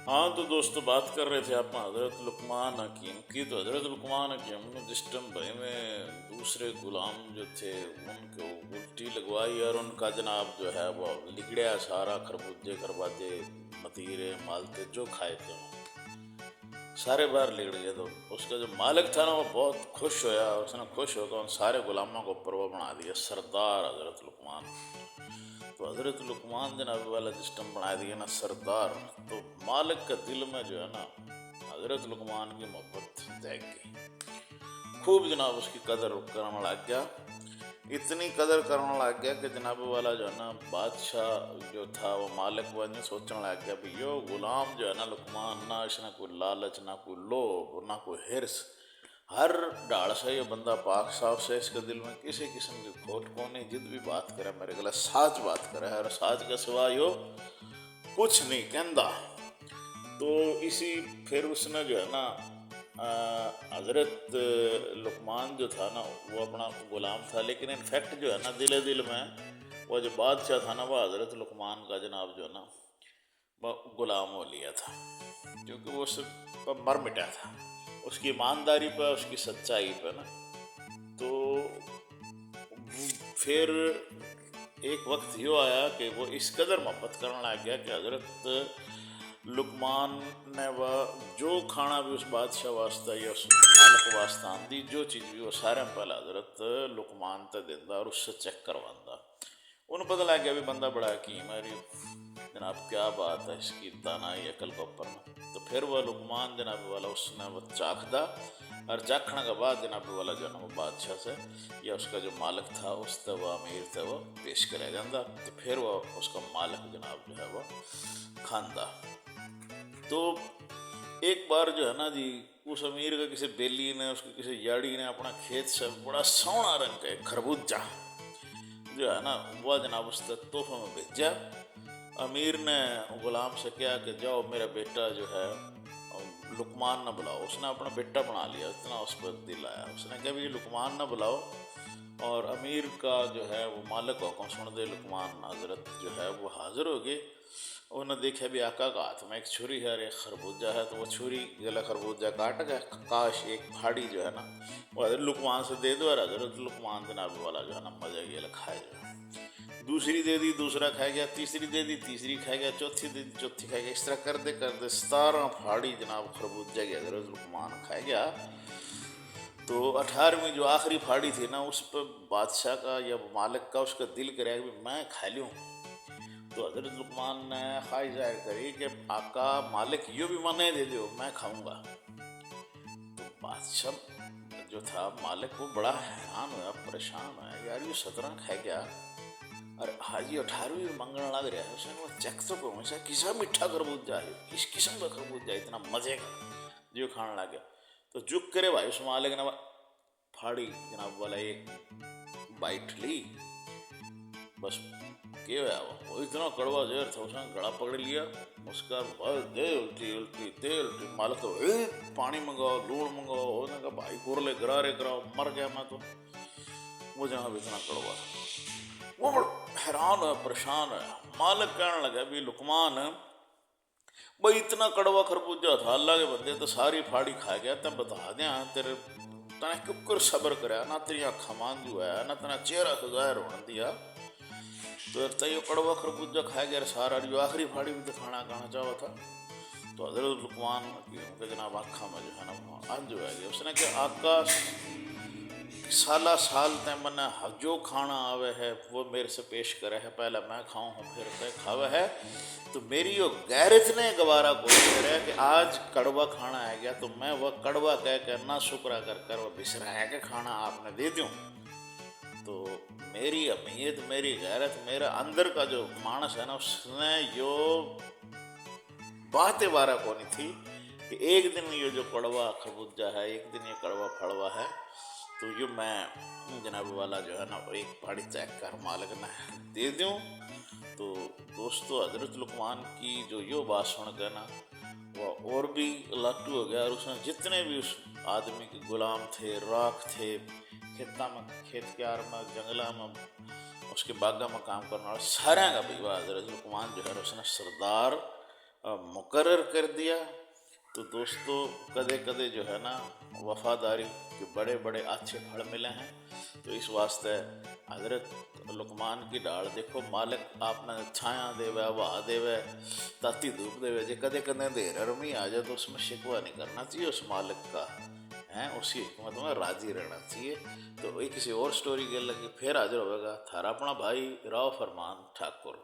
हाँ तो दोस्तों बात कर रहे थे आप हज़रत लुकमान हकीम की। तो हज़रत लुकमान हकीम ने जिस टाइम भाई में दूसरे गुलाम जो थे उनको उल्टी लगवाई और उनका जनाब जो है वो लिगड़िया सारा, खरबूजे खरबाजे मतीरे मालते जो खाए थे सारे बाहर लिगड़ गए। तो उसका जो मालिक था ना वो बहुत खुश होया, उसने खुश होकर उन सारे गुलामों को ऊपर वो बना दिया सरदार हज़रत लुकमान। तो हज़रत लुकमान जनाब वाला जिस टाइम बना दिया ना सरदार, तो मालिक का दिल में जो है ना हज़रत लुकमान की मोहब्बत जाग गई। खूब जनाब उसकी कदर करने लग गया, इतनी कदर करने लग गया कि जनाब वाला जो है ना बादशाह जो था वो मालिक बने सोचने लग गया भी यो गुलाम जो है ना लुकमान, ना इसने कोई लालच, ना कोई लोभ, ना कोई हिर्स, हर डाल से ये बंदा पाक साफ से, इसके दिल में किसी किस्म की खोट को नहीं, जिद भी बात करे मेरे गला साच बात करे और साच के सिवा यो कुछ नहीं कहता। तो इसी फिर उसने जो है ना हज़रत लुकमान जो था ना वो अपना गुलाम था, लेकिन इनफैक्ट जो है ना दिल दिल में वो जो बादशाह था ना वो हज़रत लुकमान का जनाब जो है ना वो गुलाम हो लिया था, क्योंकि वो उस पर मर मिटा था उसकी ईमानदारी पर, उसकी सच्चाई पर ना। तो फिर एक वक्त यो आया कि वो इस कदर मोहब्बत करने लग गया कि हज़रत लुकमान ने वह जो खाना भी उस बादशाह वास्ता या उस मालिक वास्ता आंदी, जो चीज़ भी वो सारे पहले हज़रत लुकमान तक देता और उससे चेक करवाता। उन्हें पता लग गया भी बंदा बड़ा हकीम है, जनाब क्या बात है इसकी दानाई अकल को ऊपर में। तो फिर वह लुकमान जनाब वाला उसने वो चाखदा और चाखने के बाद जनाब वाला जो है वो बादशाह से या उसका जो मालिक था उस तक वह अमीर था वो पेश करे जाता। तो फिर वह उसका मालिक जनाब जो है वो खानदा। तो एक बार जो है ना जी उस अमीर का किसी बेली ने, उसके किसी याड़ी ने अपना खेत से बड़ा सोना रंग का एक खरबूजा जो है ना वह जनाब उस तक तोहफे में भेजा। अमीर ने गुलाम से कहा कि जाओ मेरा बेटा जो है लुकमान ना बुलाओ। उसने अपना बेटा बना लिया, इतना उस पर दिल आया। उसने कहा भी लुकमान ना बुलाओ, और अमीर का जो है वो मालिक हुक्म सुन दे। लुकमान हजरत जो है वो हाजिर हो गए। उन्होंने देखा भी आका का हाथ में एक छुरी है और एक खरबूजा है, तो वो छुरी गला खरबूजा काट गया। काश एक फाड़ी जो है ना वो हजरत लुकमान से दे दो और हजरत लुकमान जनाब वाला जो है ना मजा ये खाए जो है। दूसरी दे दी, दूसरा खा गया, तीसरी दे दी, तीसरी खा गया, चौथी दे दी, चौथी खा गया। इस तरह करते करते 17 फाड़ी जनाब खरबूजा की हजरत लुकमान खा गया। तो 18वीं जो आखिरी फाड़ी थी ना उस पर बादशाह का या मालिक का उसका दिल करे कि मैं खा लूँ। तो हजरत लुकमान ने ख्वाहिश जाहिर करी कि आका मालिक यो भी मने दे दो, मैं खाऊंगा। तो बादशाह जो था मालिक वो बड़ा हैरान हुआ, परेशान हुआ, यार ये 17 खा गया और हाजी 18वीं मंगने लग रहा है। उसने वो चेक तो करूँ ऐसा किसा मीठा खरबूजा है, किस किस्म का खरबूजा इतना मजे का जो खाने लग गया। तो जुक करे भाई उस मालिक ने फाड़ी जनाब वाला एक बाइट ली, बस क्या हुआ वो इतना कड़वा जहर था, उसने गला पकड़ लिया उसका। बस दे उल्टी उल्टी दे उल्टी। मालिक तो पानी मंगाओ, लूण मंगाओ। उसने कहा भाई कुरले गरारे कराओ, मर गया मैं तो। वो जनाब इतना कड़वा था, वो बड़ा हैरान है, परेशान है। मालिक कहने लगा भी लुकमान भाई इतना कड़वा खरबूजा था, अल्लाह के बंदे तो सारी फाड़ी खा गया, तब बता दें तेरे तने कुकर सबर कराया ना, तेरी अखा मांजू है ना, तेना चेहरा तो जाहिर होने दिया। तो यो कड़वा खरबूजा खा गया सारा, जो आखिरी फाड़ी भी तो खाना चाहा था। तो हजरत लुकमान के जनाब आखा में जो है ना आज जो है उसने कहा आका साला साल तय मना जो खाना आवे है वो मेरे से पेश करे है, पहले मैं खाऊं हूँ फिर तय खावे है। तो मेरी यो गैरत ने गवारा को करे कि आज कड़वा खाना आ गया तो मैं वह कड़वा कह कर ना शुक्रा कर कर वह बिसरा के खाना आपने दे दूं। तो मेरी अमीयत, मेरी गैरत, मेरा अंदर का जो मानस है ना उसने यो बातें वारा को नहीं थी कि एक दिन ये जो कड़वा खरबूजा है, एक दिन ये कड़वा फड़वा है, तो ये मैं जनाब वाला जो है ना एक फाड़ी चेक कर मालिक ने दे दूं। तो दोस्तों हजरत लुकमान की जो यो बात सुन कर ना वह और भी लाटू हो गया, और उसने जितने भी उस आदमी के गुलाम थे, राख थे, खेता में, खेत क्यार में, जंगला में, उसके बागा में काम करने वाले सारे का भी हजरत लुकमान जो है उसने सरदार मुकर्रर कर दिया। तो दोस्तों कदे कदे जो है ना वफादारी के बड़े बड़े अच्छे फल मिले हैं। तो इस वास्ते हजरत लुकमान की डाल देखो, मालिक आपने छाया देवे, हवा देवे, ताती धूप देवे, जे कदे कदे अंधेरा रमी आ जाए तो उसमें शिकवा नहीं करना चाहिए उस मालिक का, हैं उसी हिकमत में राजी रहना चाहिए। तो एक किसी और स्टोरी के लगी फिर हाजिर होगा थारा अपना भाई राव फरमान ठाकुर।